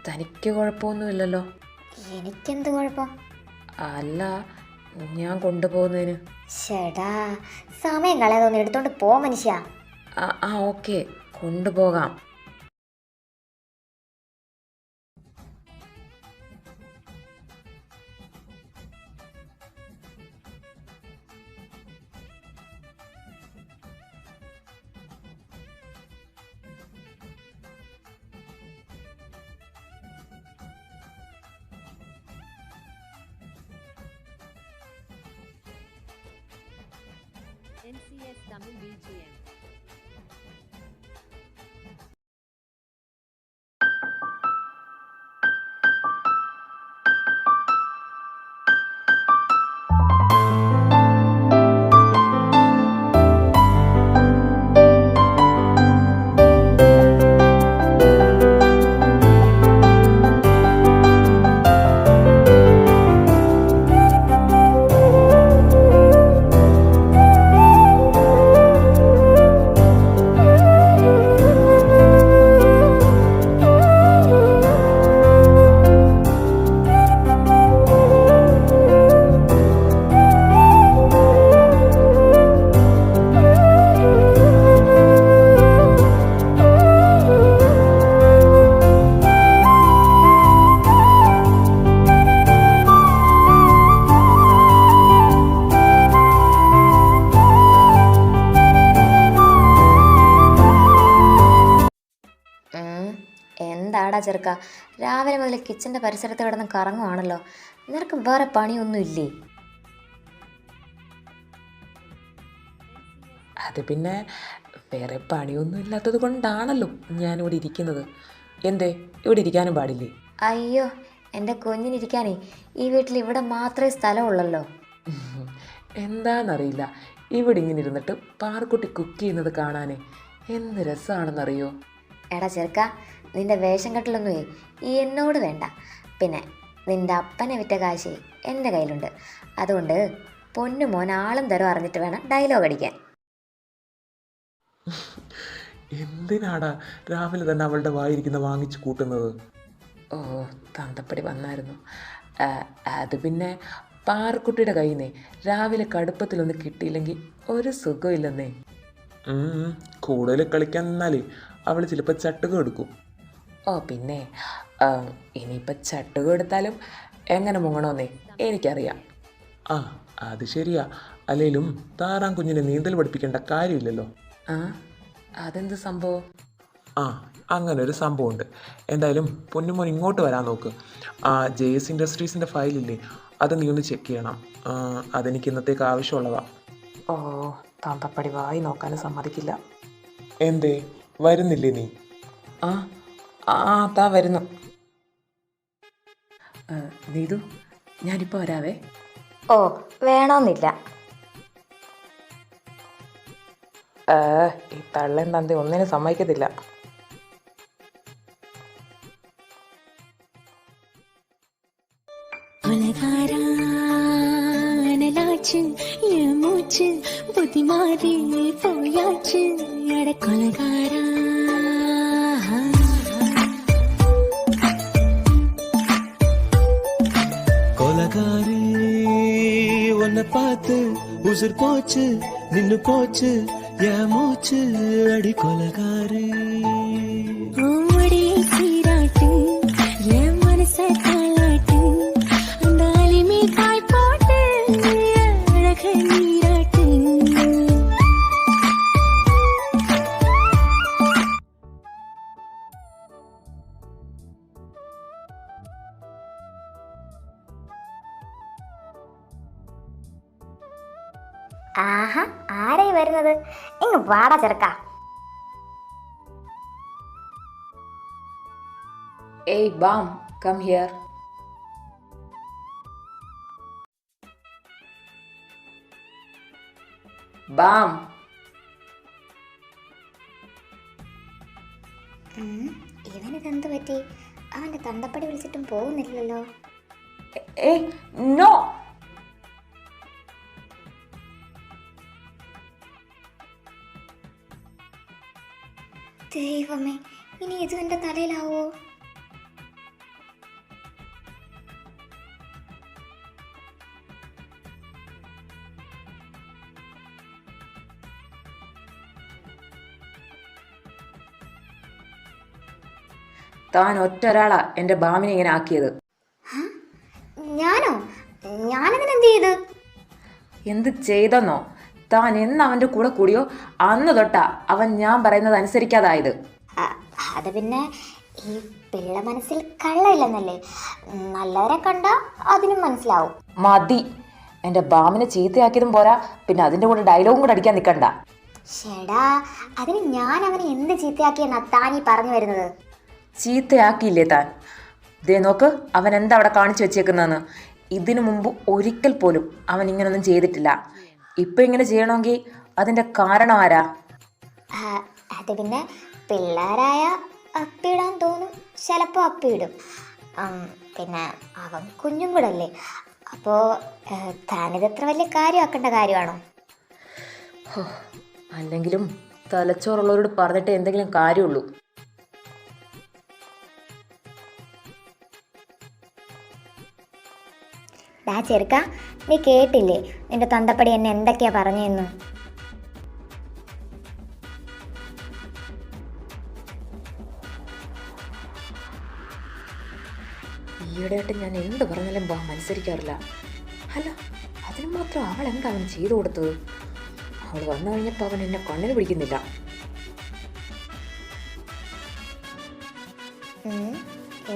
തനിക്ക് കുഴപ്പമൊന്നുമില്ലല്ലോ? എനിക്കെന്ത് കുഴപ്പം? അല്ല, ഞാൻ കൊണ്ടുപോകുന്നതിന്. ചേടാ, സമയം കളയാതൊന്ന് എടുത്തോണ്ട് പോ മനുഷ്യ. ഓക്കെ, കൊണ്ടുപോകാം. NCS Tamil BGM. എന്താടാ ചെറുക്ക, രാവിലെ മുതൽ കിച്ചൻ്റെ പരിസരത്ത് കിടന്ന് കറങ്ങുവാണല്ലോ. നിനക്ക് വേറെ പണിയൊന്നും ഇല്ലേ? അത് പിന്നെ വേറെ പണിയൊന്നും ഇല്ലാത്തത് കൊണ്ടാണല്ലോ ഞാനിവിടെ ഇരിക്കുന്നത്. എന്തേ, ഇവിടെ ഇരിക്കാനും പാടില്ലേ? അയ്യോ, എൻ്റെ കുഞ്ഞിനിരിക്കാനേ ഈ വീട്ടിൽ ഇവിടെ മാത്രമേ സ്ഥലമുള്ളല്ലോ. എന്താണെന്നറിയില്ല, ഇവിടെ ഇങ്ങനെ ഇരുന്നിട്ട് പാറക്കുട്ടി കുക്ക് ചെയ്യുന്നത് കാണാനേ എന്ത് രസമാണെന്നറിയോ. എടാ ചെറുക്ക, നിന്റെ വേഷം കെട്ടലൊന്നുമേ ഈ എന്നോട് വേണ്ട. പിന്നെ നിന്റെ അപ്പനെ വിറ്റ കാശേ എൻ്റെ കയ്യിലുണ്ട്. അതുകൊണ്ട് പൊന്നു മോൻ ആളും തരം അറിഞ്ഞിട്ട് വേണം ഡയലോഗ് അടിക്കാൻ. എന്തിനാടാ രാവിലെ തന്നെ അവളുടെ വായിരിക്കുന്ന വാങ്ങിച്ച് കൂട്ടുന്നത്? ഓ, തന്തപ്പടി വന്നായിരുന്നു. അത് പിന്നെ പാറക്കുട്ടിയുടെ കയ്യിൽ നിന്നേ രാവിലെ കടുപ്പത്തിലൊന്നും കിട്ടിയില്ലെങ്കിൽ ഒരു സുഖമില്ലെന്നേ. കൂടുതൽ കളിക്കാൻ നിന്നാലേ അവൾ ചിലപ്പോൾ ചട്ടുക എടുക്കും. ഓ പിന്നെ ഇനിയിപ്പോൾ ചട്ടുക എടുത്താലും എങ്ങനെ മുങ്ങണമെന്നേ എനിക്കറിയാം. ആ, അത് ശരിയാ. അല്ലെങ്കിലും താറാൻ കുഞ്ഞിനെ നീന്തൽ പഠിപ്പിക്കേണ്ട കാര്യമില്ലല്ലോ. ആ, അതെന്ത് സംഭവം? ആ, അങ്ങനെ ഒരു സംഭവമുണ്ട്. എന്തായാലും പൊന്നുമോൻ ഇങ്ങോട്ട് വരാൻ നോക്ക്. ആ JS ഇൻഡസ്ട്രീസിൻ്റെ ഫയലില്ലേ, അത് നീ ഒന്ന് ചെക്ക് ചെയ്യണം. അതെനിക്ക് ഇന്നത്തേക്ക് ആവശ്യമുള്ളതാ. ഓ, തന്തപ്പടി വായി നോക്കാനും സമ്മതിക്കില്ല. എന്തേ, വരുന്നില്ലേ നീ? ആ ആ താ വരുന്നു. നീതു, ഞാനിപ്പോൾ വരാവേ. ഓ, വേണമെന്നില്ല. ഈ തള്ളൻ തന്തി ഒന്നിനും സമ്മതിക്കത്തില്ല. മൂച്ച് ബുദ്ധിമാരി പോയാച്ച് കൊലകാരാ கொலகாரி உன்னை பார்த்து உசுர் போச்சு நின்னு போச்சு என் மூச்சு அடி கொலகாரி ஓடி சீராட்டு என் மனச தாளாட்டு அந்த அலிமே காய் போட்டு அழக நீராட்டு ആഹാ, ആരായി വരുന്നത്? ഇങ്ങ് വാടാ ചെറുക്ക. ഏയ് ബാം, കം ഹിയർ. ബാം. ഇവനിതെന്ത് പറ്റി? അവൻ്റെ തണ്ടപ്പടി വിളിച്ചിട്ടും പോകുന്നില്ലല്ലോ. ഏയ് നോ. ദൈവമേ, ഇനി ഇത് എൻ്റെ തലയിലാവോ? താൻ ഒറ്റ ഒരാളാ എൻ്റെ ബാമിനെ ഇങ്ങനെ ആക്കിയത്. ഞാനോ? ഞാനതിനെന്ത് ചെയ്ത്? എന്ത് ചെയ്തെന്നോ? താൻ എന്ന് അവൻ്റെ കൂടെ കൂടിയോ അന്ന് തൊട്ടാ അവൻ ഞാൻ പറയുന്നത് അനുസരിക്കാതായത്. അത് പിന്നെ ഈ പിള്ള മനസ്സിൽ കള്ളയില്ലെന്നല്ലേ. നല്ലവരെ കണ്ട അതിനും മനസ്സിലാവും. മതി, എൻ്റെ ബാമിനെ ചീത്തയാക്കിയതും പോരാ, പിന്നെ അതിൻ്റെ കൂടെ ഡയലോഗും കൂടെ അടിക്കാൻ നിൽക്കണ്ട. ഷേടാ, അതിന് ഞാൻ അവനെ എന്ത് ചീത്തയാക്കിയെന്നാ താനീ പറഞ്ഞു വരുന്നത്? ചീത്തയാക്കിയില്ലേ താൻ? ദേ നോക്ക്, അവൻ എന്താ അവിടെ കാണിച്ചു വെച്ചേക്കുന്നതെന്ന്. ഇതിനു മുമ്പ് ഒരിക്കൽ പോലും അവൻ ഇങ്ങനൊന്നും ചെയ്തിട്ടില്ല. ഇപ്പം ഇങ്ങനെ ചെയ്യണമെങ്കിൽ അതിൻ്റെ കാരണം ആരാ? അത് പിന്നെ പിള്ളേരായ അപ്പിയിടാൻ തോന്നും, ചിലപ്പോൾ അപ്പിയിടും. പിന്നെ അവൻ കുഞ്ഞും കൂടെ അല്ലേ, അപ്പോൾ താനിതത്ര വലിയ കാര്യമാക്കേണ്ട കാര്യമാണോ? അല്ലെങ്കിലും തലച്ചോറുള്ളവരോട് പറഞ്ഞിട്ട് എന്തെങ്കിലും കാര്യമുള്ളൂ. ചെറുക്ക, നീ കേട്ടില്ലേ നിന്റെ തന്തപ്പടി എന്നെ എന്തൊക്കെയാ പറഞ്ഞെന്ന്? ഈയിടെയായിട്ട് ഞാൻ എന്ത് പറഞ്ഞാലും അനുസരിക്കാറില്ല. അല്ല, അതിന് മാത്രം അവൾ എന്താ അവൻ ചെയ്തു കൊടുത്തത്? അവൾ വന്നു കഴിഞ്ഞപ്പോൾ അവൻ എന്നെ കണ്ണിന് പിടിക്കുന്നില്ല.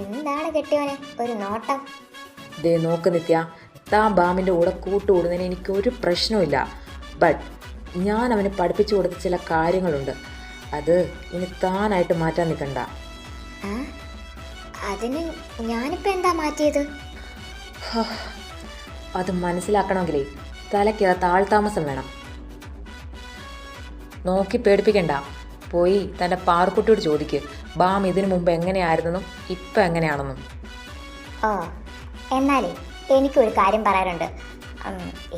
എന്താണ് കെട്ടിയവനെ ഒരു നോട്ടം? ദേ നോക്ക് നിത്യ, താൻ ബാമിൻ്റെ കൂടെ കൂട്ടുകൂടുന്നതിന് എനിക്കൊരു പ്രശ്നമില്ല. ബട്ട് ഞാൻ അവന് പഠിപ്പിച്ചു കൊടുത്ത ചില കാര്യങ്ങളുണ്ട്. അത് ഇനി താനായിട്ട് മാറ്റാൻ നിൽക്കണ്ട. അതിന് ഞാനിപ്പോൾ എന്താ മാറ്റിയത്? അത് മനസ്സിലാക്കണമെങ്കിലേ തലയ്ക്കകത്ത് ആൾതാമസം വേണം. നോക്കി പേടിപ്പിക്കണ്ട. പോയി തൻ്റെ പാർക്കുട്ടിയോട് ചോദിക്ക്, ബാം ഇതിനു മുമ്പ് എങ്ങനെയായിരുന്നെന്നും ഇപ്പം എങ്ങനെയാണെന്നും. ഓ, എന്നാലേ എനിക്കൊരു കാര്യം പറയാനുണ്ട്.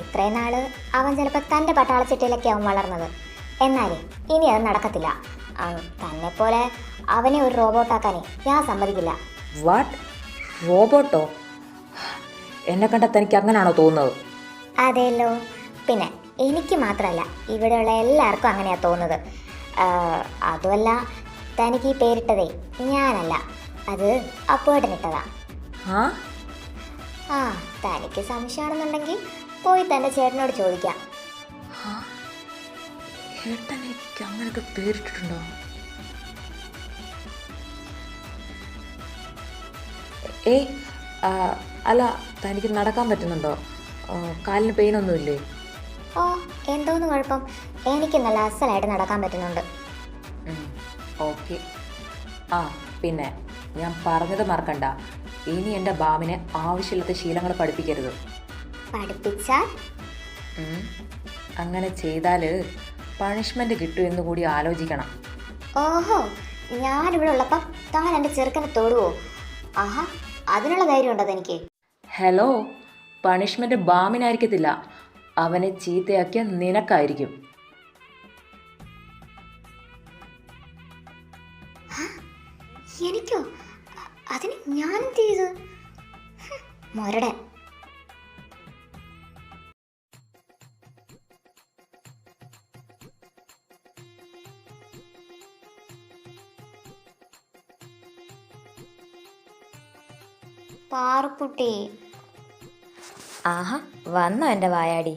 ഇത്രയും നാള് അവൻ ചിലപ്പോൾ തൻ്റെ പട്ടാളച്ചിട്ടയിലൊക്കെ അവൻ വളർന്നത്. എന്നാലേ ഇനി അത് നടക്കത്തില്ല. തന്നെപ്പോലെ അവനെ ഒരു റോബോട്ടാക്കാനേ ഞാൻ സമ്മതിക്കില്ല. വാട്ട്? റോബോട്ടോ? എന്നെ കണ്ട തനിക്ക് അങ്ങനെയാണോ തോന്നുന്നത്? അതെല്ലോ, പിന്നെ എനിക്ക് മാത്രമല്ല, ഇവിടെയുള്ള എല്ലാവർക്കും അങ്ങനെയാണ് തോന്നുന്നത്. അതുമല്ല, തനിക്ക് ഈ പേരിട്ടതേ ഞാനല്ല, അത് അപ്പുവേട്ടനിട്ടതാ. തനിക്ക് സംശയമാണെന്നുണ്ടെങ്കിൽ പോയി തൻ്റെ ചേട്ടനോട് ചോദിക്കാം. ഏട്ടനെനിക്ക് അങ്ങനെയൊക്കെ പേരിട്ടിട്ടുണ്ടോ? അല്ല, തനിക്ക് നടക്കാൻ പറ്റുന്നുണ്ടോ? കാലിന് പെയിനൊന്നുമില്ലേ? ഓ, എന്തോന്ന് കുഴപ്പം, എനിക്ക് നല്ല അസലായിട്ട് നടക്കാൻ പറ്റുന്നുണ്ട്. ഓക്കെ. പിന്നെ ഞാൻ പറഞ്ഞത് മറക്കണ്ട, ഇനി എൻ്റെ ബാമിനെ ആവശ്യമില്ലാത്ത ശീലങ്ങൾ പഠിപ്പിക്കരുത്. പഠിപ്പിച്ചാൽ? അങ്ങനെ ചെയ്താൽ പണിഷ്മെൻ്റ് കിട്ടുമെന്ന് കൂടി ആലോചിക്കണം. ഓഹോ, ഞാനിവിടെ ഉള്ളപ്പം താൻ എൻ്റെ ചെറുക്കനെ തൊടുവോ? ആഹാ, അതിനുള്ള ധൈര്യം ഉണ്ടോ തനിക്ക്? ഹലോ, പണിഷ്മെൻ്റ് ബാമിനായിരിക്കത്തില്ല, അവനെ ചീത്തയാക്കിയ നിനക്കായിരിക്കും. എനിക്കോ? അതിന് ഞാനെന്ത് ചെയ്തു? മൊരടൻ. പാറുക്കുട്ടി. ആഹാ, വന്നോ എൻ്റെ വായാടി?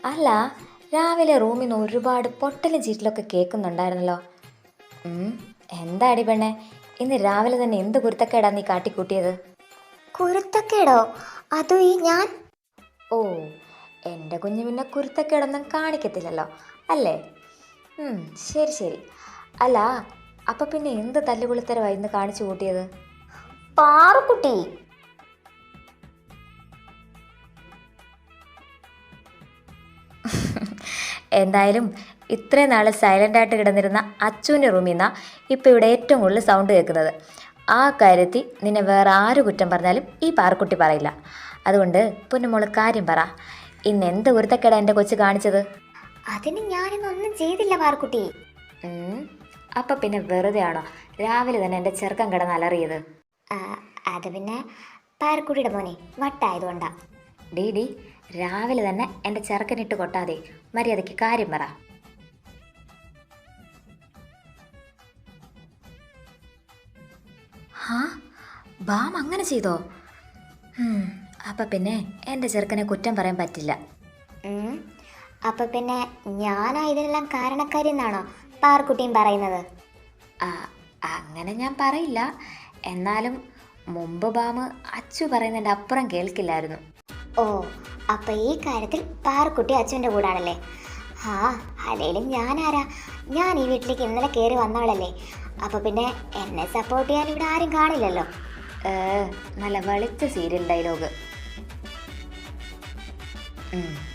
അല്ല, രാവിലെ റൂമിൽ നിന്ന് ഒരുപാട് പൊട്ടലും ചീറ്റലൊക്കെ കേൾക്കുന്നുണ്ടായിരുന്നല്ലോ. എന്താടി പെണ്ണെ, ഇന്ന് രാവിലെ തന്നെ എന്ത് കുരുത്തക്കേടാ നീ കാട്ടിക്കൂട്ടിയത്? കുരുത്തക്കേടോ? അതോ ഈ ഞാൻ? ഓ, എൻ്റെ കുഞ്ഞ് പിന്നെ കുരുത്തക്കേടൊന്നും കാണിക്കത്തില്ലല്ലോ അല്ലേ? ശരി ശരി. അല്ല, അപ്പം പിന്നെ എന്ത് തല്ലുകുളിത്തരവായി ഇന്ന് കാണിച്ചു കൂട്ടിയത്? പാറുക്കുട്ടി, എന്തായാലും ഇത്രയും നാൾ സൈലൻ്റായിട്ട് കിടന്നിരുന്ന അച്ചുവിൻ്റെ റൂമിൽ നിന്നാണ് ഇപ്പോൾ ഇവിടെ ഏറ്റവും കൂടുതൽ സൗണ്ട് കേൾക്കുന്നത്. ആ കാര്യത്തിൽ നിന്നെ വേറെ ആര് കുറ്റം പറഞ്ഞാലും ഈ പാറക്കുട്ടി പറയില്ല. അതുകൊണ്ട് പൊന്നുമോള് കാര്യം പറ, ഇന്ന് എന്ത് കുരുത്തക്കേടാ എൻ്റെ കൊച്ചു കാണിച്ചത്? അതിന് ഞാനിന്നൊന്നും ചെയ്തില്ല പാറുക്കുട്ടി. അപ്പം പിന്നെ വെറുതെ ആണോ രാവിലെ തന്നെ എൻ്റെ ചെറുക്കൻ കിടന്ന് അലറിയത്? അത് പിന്നെ പാറുക്കുട്ടിയുടെ മോനെ വട്ടായതുകൊണ്ടാ. ഡി രാവിലെ തന്നെ എൻ്റെ ചെറുക്കനിട്ട് കൊട്ടാതെ മര്യാദയ്ക്ക് കാര്യം പറ. ബാം അങ്ങനെ ചെയ്തോ? അപ്പം പിന്നെ എൻ്റെ ചെറുക്കനെ കുറ്റം പറയാൻ പറ്റില്ല. അപ്പം പിന്നെ ഞാനാ ഇതിനെല്ലാം കാരണക്കാരി എന്നാണോ പാറുക്കുട്ടിയും പറയുന്നത്? അങ്ങനെ ഞാൻ പറയില്ല. എന്നാലും മുമ്പ് ബാം അച്ചു പറയുന്നതിൻ്റെ അപ്പുറം കേൾക്കില്ലായിരുന്നു. ഓ, അപ്പൊ ഈ കാര്യത്തിൽ പാറക്കുട്ടി അച്ഛൻ്റെ കൂടാണല്ലേ? ആ, അല്ലേലും ഞാനാരാ? ഞാൻ ഈ വീട്ടിലേക്ക് ഇന്നലെ കയറി വന്നവളല്ലേ. അപ്പൊ പിന്നെ എന്നെ സപ്പോർട്ട് ചെയ്യാൻ ഇവിടെ ആരും കാണില്ലല്ലോ. നല്ല വെളിച്ച സീരിയൽ ഡയലോഗ്.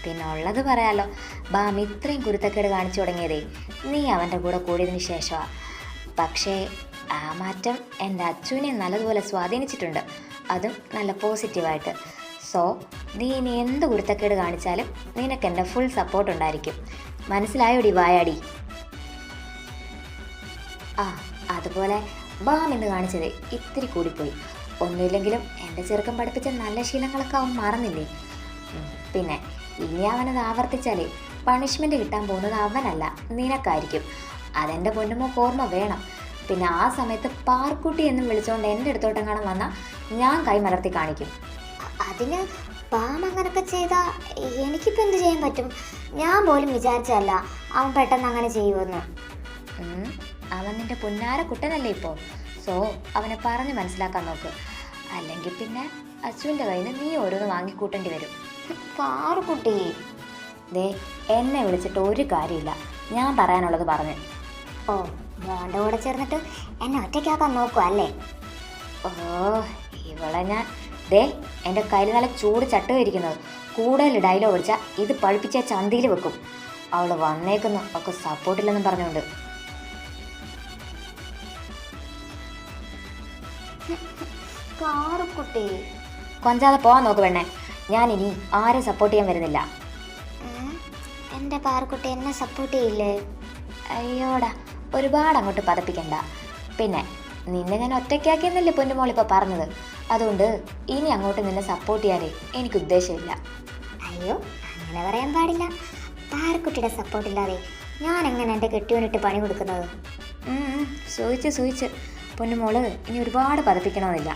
പിന്നെ ഉള്ളത് പറയാലോ, ബാം ഇത്രയും കുരുത്തക്കേട് കാണിച്ചു തുടങ്ങിയതേ നീ അവൻ്റെ കൂടെ കൂടിയതിന് ശേഷമാണ്. പക്ഷേ ആ മാറ്റം എൻ്റെ അച്ഛനെ നല്ലതുപോലെ സ്വാധീനിച്ചിട്ടുണ്ട്, അതും നല്ല പോസിറ്റീവായിട്ട്. സോ നീ ഇനി എന്ത് കുരുത്തക്കേട് കാണിച്ചാലും നിനക്ക് എൻ്റെ ഫുൾ സപ്പോർട്ട് ഉണ്ടായിരിക്കും. മനസ്സിലായോടി വായാടി? ആ, അതുപോലെ ബാം എന്ന് കാണിച്ചത് ഇത്തിരി കൂടിപ്പോയി. ഒന്നുമില്ലെങ്കിലും എൻ്റെ ചെറുക്കൻ പഠിപ്പിച്ച നല്ല ശീലങ്ങളൊക്കെ അവൻ മറന്നില്ലേ? പിന്നെ ഇനി അവനത് ആവർത്തിച്ചാലേ പണിഷ്മെൻറ്റ് കിട്ടാൻ പോകുന്നത് അവനല്ല, നിനക്കായിരിക്കും. അതെൻ്റെ പൊന്നുമോക്ക് ഓർമ്മ വേണം. പിന്നെ ആ സമയത്ത് പാർക്കുട്ടി എന്നും വിളിച്ചുകൊണ്ട് എൻ്റെ അടുത്തോട്ടെങ്ങാനും വന്നാൽ ഞാൻ കൈമലർത്തി കാണിക്കും. അതിന് പാം അങ്ങനൊക്കെ ചെയ്താൽ എനിക്കിപ്പോൾ എന്ത് ചെയ്യാൻ പറ്റും? ഞാൻ പോലും വിചാരിച്ചല്ല അവൻ പെട്ടെന്ന് അങ്ങനെ ചെയ്യുമെന്ന്. അവൻ നിൻ്റെ പുന്നാര കുട്ടനല്ലേ ഇപ്പോൾ. സോ അവനെ പറഞ്ഞ് മനസ്സിലാക്കാൻ നോക്ക്. അല്ലെങ്കിൽ പിന്നെ അച്ഛൻ്റെ കയ്യിൽ നിന്ന് നീ ഓരോന്ന് വാങ്ങിക്കൂട്ടേണ്ടി വരും. പാറുക്കുട്ടി, ദേ എന്നെ വിളിച്ചിട്ട് ഒരു കാര്യമില്ല, ഞാൻ പറയാനുള്ളത് പറഞ്ഞു. ഓ, മോൻ്റെ കൂടെ ചേർന്നിട്ട് എന്നെ ഒറ്റയ്ക്കാക്കാൻ നോക്കുക അല്ലേ? ഓ, ഇവളെ ഞാൻ ദേ എൻ്റെ കയ്യിൽ നല്ല ചൂട് ചട്ടുക ഇരിക്കുന്നത്. കൂടുതൽ ഡയലോഗ് അടിച്ചാൽ ഇത് പഴുപ്പിച്ച ചന്തിയിൽ വെക്കും. അവൾ വന്നേക്കുന്നു ഒക്കെ സപ്പോർട്ടില്ലെന്നും പറഞ്ഞുകൊണ്ട്. പാറുക്കുട്ടി, കൊഞ്ചാതെ പോകാൻ നോക്ക് പെണ്ണെ. ഞാനിനി ആരെയും സപ്പോർട്ട് ചെയ്യാൻ വരുന്നില്ല. എൻ്റെ പാറുക്കുട്ടി എന്നെ സപ്പോർട്ട് ചെയ്യില്ലേ? അയ്യോടാ, ഒരുപാട് അങ്ങോട്ട് പതപ്പിക്കണ്ട. പിന്നെ നിന്നെ ഞാൻ ഒറ്റയ്ക്കാക്കിയെന്നല്ലേ പൊന്നുമോളിപ്പോൾ പറഞ്ഞത്. അതുകൊണ്ട് ഇനി അങ്ങോട്ട് നിന്നെ സപ്പോർട്ട് ചെയ്യാനേ എനിക്ക് ഉദ്ദേശമില്ല. അയ്യോ, അങ്ങനെ പറയാൻ പാടില്ല. പാറുക്കുട്ടിയുടെ സപ്പോർട്ടില്ലാതെ ഞാൻ എങ്ങനെ എൻ്റെ കെട്ടിയോനിട്ട് പണി കൊടുക്കുന്നത്? സൂചിച്ച് പൊന്നുമോള് ഇനി ഒരുപാട് പതപ്പിക്കണമെന്നില്ല.